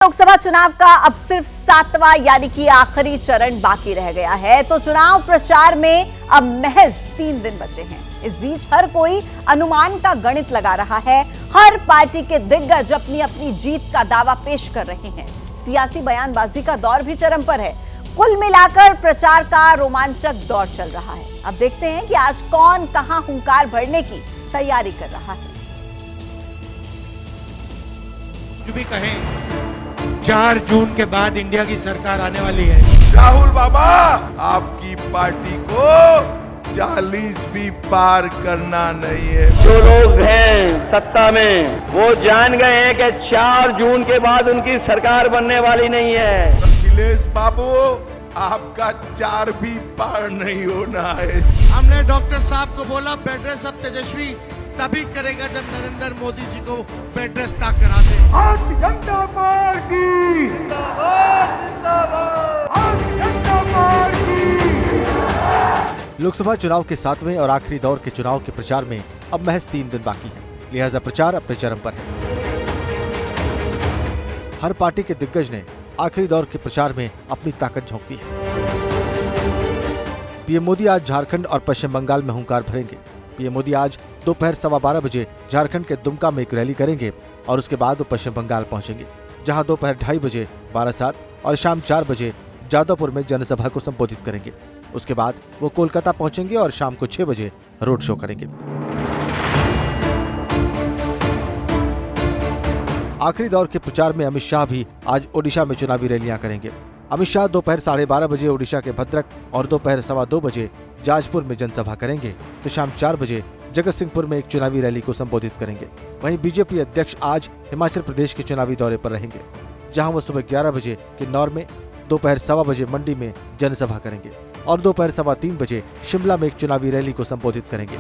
लोकसभा चुनाव का अब सिर्फ 7वां यानी कि आखिरी चरण बाकी रह गया है, तो चुनाव प्रचार में अब महज 3 दिन बचे हैं। इस बीच हर कोई अनुमान का गणित लगा रहा है। हर पार्टी के दिग्गज अपनी अपनी जीत का दावा पेश कर रहे हैं। सियासी बयानबाजी का दौर भी चरम पर है। कुल मिलाकर प्रचार का रोमांचक दौर चल रहा है। अब देखते हैं कि आज कौन कहां हुंकार भरने की तैयारी कर रहा है। जो भी कहें 4 जून के बाद इंडिया की सरकार आने वाली है। राहुल बाबा, आपकी पार्टी को 40 भी पार करना नहीं है। जो लोग हैं सत्ता में वो जान गए हैं कि 4 जून के बाद उनकी सरकार बनने वाली नहीं है। अखिलेश बाबू, आपका 4 भी पार नहीं होना है। हमने डॉक्टर साहब को बोला बेड रेस्ट अब तेजस्वी तभी करेगा जब नरेंद्र मोदी जी को बेड रेस्ट ना करा दे। जनता पार्टी जिंदाबाद, जिंदाबाद, जनता पार्टी। लोकसभा चुनाव के 7वें और आखिरी दौर के चुनाव के प्रचार में अब महज 3 दिन बाकी हैं, लिहाजा प्रचार अपने चरम पर है। हर पार्टी के दिग्गज ने आखिरी दौर के प्रचार में अपनी ताकत झोंक दी है। पीएम मोदी आज झारखंड और पश्चिम बंगाल में हुंकार भरेंगे। पीएम मोदी आज दोपहर 12:15 बजे झारखंड के दुमका में एक रैली करेंगे और उसके बाद वो पश्चिम बंगाल पहुंचेंगे, जहां दोपहर 2:30 बजे बारासात और शाम 4 बजे जादवपुर में जनसभा को संबोधित करेंगे। उसके बाद वो कोलकाता पहुंचेंगे और शाम को 6 बजे रोड शो करेंगे। आखिरी दौर के प्रचार में अमित शाह भी आज ओडिशा में चुनावी रैलियां करेंगे। अमित शाह दोपहर 12:30 बजे ओडिशा के भद्रक और दोपहर 2:15 बजे जाजपुर में जनसभा करेंगे, तो शाम 4 बजे जगत सिंहपुर में एक चुनावी रैली को संबोधित करेंगे। वहीं बीजेपी अध्यक्ष आज हिमाचल प्रदेश के चुनावी दौरे पर रहेंगे, जहां वो सुबह 11 बजे किन्नौर में, दोपहर 1:15 बजे मंडी में जनसभा करेंगे और दोपहर 3:15 बजे शिमला में एक चुनावी रैली को संबोधित करेंगे।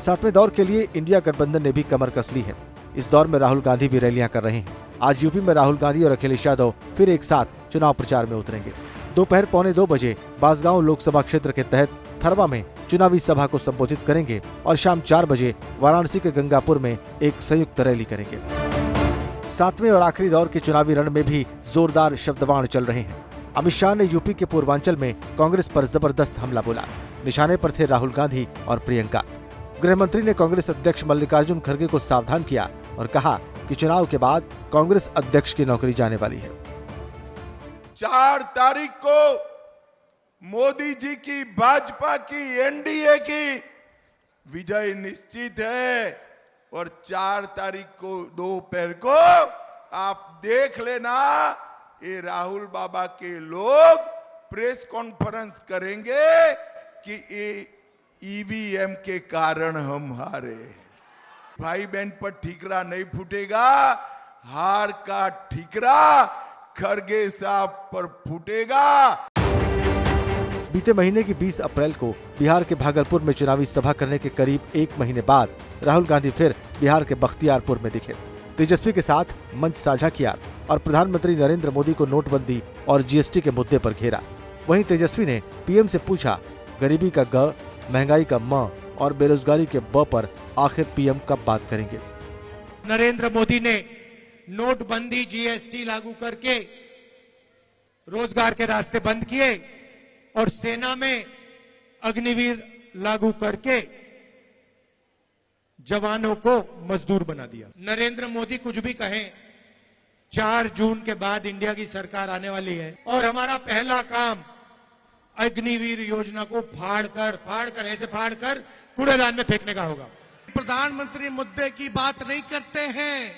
7वें दौर के लिए इंडिया गठबंधन ने भी कमर कस ली है। इस दौर में राहुल गांधी भी रैलियां कर रहे हैं। आज यूपी में राहुल गांधी और अखिलेश यादव फिर एक साथ चुनाव प्रचार में उतरेंगे। दोपहर 1:45 बजे बांसगांव लोकसभा क्षेत्र के तहत थरवा में चुनावी सभा को संबोधित करेंगे और शाम 4 बजे वाराणसी के गंगापुर में एक संयुक्त रैली करेंगे। 7वें और आखिरी दौर के चुनावी रण में भी जोरदार शब्दवाण चल रहे हैं। अमित शाह ने यूपी के पूर्वांचल में कांग्रेस पर जबरदस्त हमला बोला। निशाने पर थे राहुल गांधी और प्रियंका। गृह मंत्री ने कांग्रेस अध्यक्ष मल्लिकार्जुन खड़गे को सावधान किया और कहा कि चुनाव के बाद कांग्रेस अध्यक्ष की नौकरी जाने वाली है। 4 तारीख को मोदी जी की, भाजपा की, एनडीए की विजय निश्चित है और 4 तारीख को दोपहर को आप देख लेना, ये राहुल बाबा के लोग प्रेस कॉन्फ्रेंस करेंगे कि ईवीएम के कारण हम हारे। भाई बहन पर ठीकरा नहीं फूटेगा, हार का ठीकरा खड़गे साहब पर फूटेगा। बीते महीने की 20 अप्रैल को बिहार के भागलपुर में चुनावी सभा करने के करीब 1 महीने बाद राहुल गांधी फिर बिहार के बख्तियारपुर में दिखे। तेजस्वी के साथ मंच साझा किया और प्रधानमंत्री नरेंद्र मोदी को नोटबंदी और जीएसटी के मुद्दे पर घेरा। वहीं तेजस्वी ने पीएम से पूछा, गरीबी का ग, महंगाई का म और बेरोजगारी के ब पर आखिर पीएम कब बात करेंगे। नरेंद्र मोदी ने नोटबंदी, जीएसटी लागू करके रोजगार के रास्ते बंद किए और सेना में अग्निवीर लागू करके जवानों को मजदूर बना दिया। नरेंद्र मोदी कुछ भी कहें, 4 जून के बाद इंडिया की सरकार आने वाली है और हमारा पहला काम अग्निवीर योजना को फाड़ कर कूड़ेदान में फेंकने का होगा। प्रधानमंत्री मुद्दे की बात नहीं करते हैं।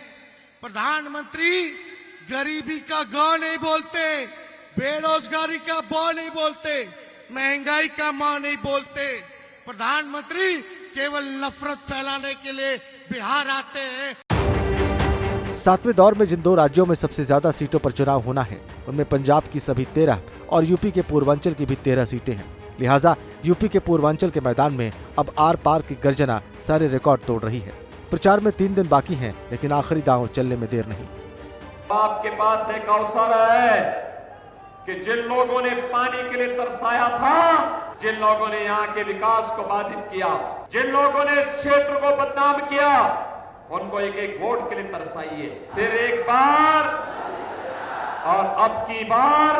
प्रधानमंत्री गरीबी का ग नहीं बोलते, बेरोजगारी का ब नहीं बोलते, महंगाई का म नहीं बोलते। प्रधानमंत्री केवल नफरत फैलाने के लिए बिहार आते हैं। 7वें दौर में जिन 2 राज्यों में सबसे ज्यादा सीटों पर चुनाव होना है, उनमें पंजाब की सभी 13 और यूपी के पूर्वांचल की भी 13 सीटें हैं। लिहाजा यूपी के पूर्वांचल के मैदान में अब आर पार की गर्जना सारे रिकॉर्ड तोड़ रही है। प्रचार में 3 दिन बाकी हैं, लेकिन आखिरी दांव चलने में देर नहीं। आपके पास एक अवसर है कि जिन लोगों ने पानी के लिए तरसाया था, जिन लोगों ने यहाँ के विकास को बाधित किया, जिन लोगों ने इस क्षेत्र को बदनाम किया, उनको एक एक वोट के लिए तरसाइए, फिर एक बार और अब की बार।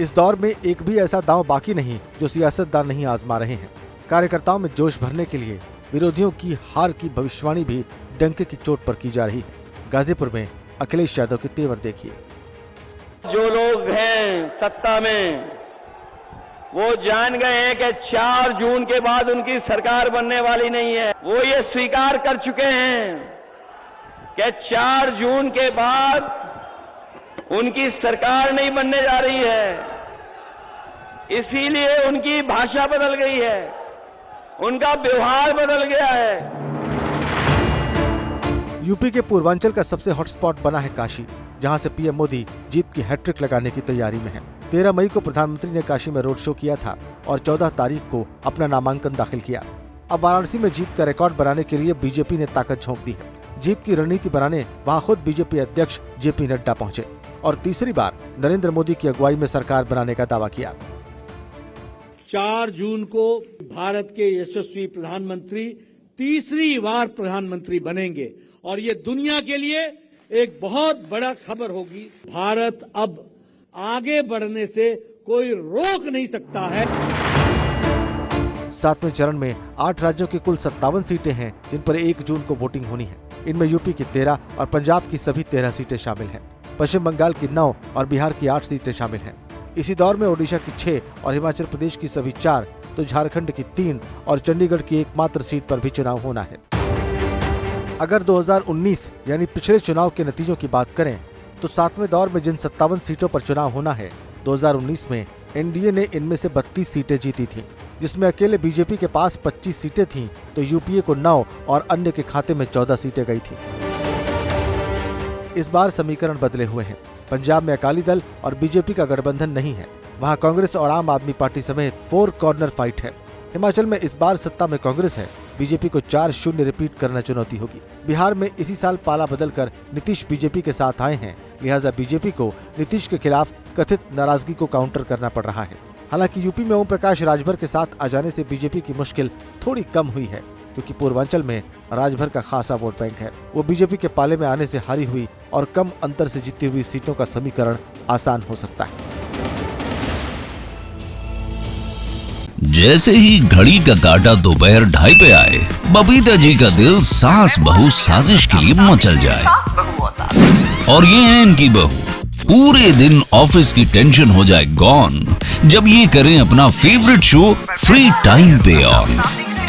इस दौर में एक भी ऐसा दांव बाकी नहीं जो सियासतदान नहीं आजमा रहे हैं। कार्यकर्ताओं में जोश भरने के लिए विरोधियों की हार की भविष्यवाणी भी डंके की चोट पर की जा रही है। गाजीपुर में अखिलेश यादव के तेवर देखिए। जो लोग हैं सत्ता में वो जान गए हैं कि 4 जून के बाद उनकी सरकार बनने वाली नहीं है। वो ये स्वीकार कर चुके हैं कि 4 जून के बाद उनकी सरकार नहीं बनने जा रही है। इसीलिए उनकी भाषा बदल गई है, उनका व्यवहार बदल गया है। यूपी के पूर्वांचल का सबसे हॉटस्पॉट बना है काशी, जहां से पीएम मोदी जीत की हैट्रिक लगाने की तैयारी में हैं। 13 मई को प्रधानमंत्री ने काशी में रोड शो किया था और 14 तारीख को अपना नामांकन दाखिल किया। अब वाराणसी में जीत का रिकॉर्ड बनाने के लिए बीजेपी ने ताकत झोंक दी है। जीत की रणनीति बनाने वहां खुद बीजेपी अध्यक्ष जेपी नड्डा पहुंचे और तीसरी बार नरेंद्र मोदी की अगुवाई में सरकार बनाने का दावा किया। 4 जून को भारत के यशस्वी प्रधानमंत्री तीसरी बार प्रधानमंत्री बनेंगे और ये दुनिया के लिए एक बहुत बड़ा खबर होगी। भारत अब आगे बढ़ने से कोई रोक नहीं सकता है। 7वें चरण में 8 राज्यों की कुल 57 सीटें हैं जिन पर 1 जून को वोटिंग होनी है। इनमें यूपी की 13 और पंजाब की सभी 13 सीटें शामिल हैं। पश्चिम बंगाल की 9 और बिहार की 8 सीटें शामिल हैं। इसी दौर में ओडिशा की 6 और हिमाचल प्रदेश की सभी 4, तो झारखंड की 3 और चंडीगढ़ की एकमात्र सीट पर भी चुनाव होना है। अगर 2019 यानी पिछले चुनाव के नतीजों की बात करें तो 7वें दौर में जिन 57 सीटों पर चुनाव होना है, 2019 में एनडीए ने इनमें से 32 सीटें जीती थीं, जिसमें अकेले बीजेपी के पास 25 सीटें थीं, तो यूपीए को 9 और अन्य के खाते में 14 सीटें गई थीं। इस बार समीकरण बदले हुए हैं। पंजाब में अकाली दल और बीजेपी का गठबंधन नहीं है, वहां कांग्रेस और आम आदमी पार्टी समेत 4 कॉर्नर फाइट है। हिमाचल में इस बार सत्ता में कांग्रेस है, बीजेपी को 4-0 रिपीट करना चुनौती होगी। बिहार में इसी साल पाला बदलकर नीतीश बीजेपी के साथ आए हैं, लिहाजा बीजेपी को नीतीश के खिलाफ कथित नाराजगी को काउंटर करना पड़ रहा है। हालांकि यूपी में ओम प्रकाश राजभर के साथ आ जाने से बीजेपी की मुश्किल थोड़ी कम हुई है, क्योंकि पूर्वांचल में राजभर का खासा वोट बैंक है। वो बीजेपी के पाले में आने से हारी हुई और कम अंतर से जीती हुई सीटों का समीकरण आसान हो सकता है। जैसे ही घड़ी का काटा दोपहर 2:30 पे आए, बबीता जी का दिल सास बहू साजिश के लिए मचल जाए। और ये है इनकी बहू, पूरे दिन ऑफिस की टेंशन हो जाए गॉन जब ये करें अपना फेवरेट शो फ्री टाइम पे ऑन।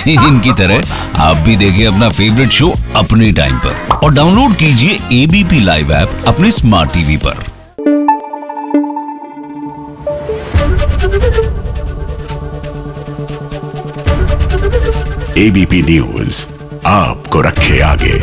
इनकी तरह आप भी देखिए अपना फेवरेट शो अपने टाइम पर और डाउनलोड कीजिए एबीपी लाइव ऐप अपने स्मार्ट टीवी पर। एबीपी न्यूज आपको रखे आगे।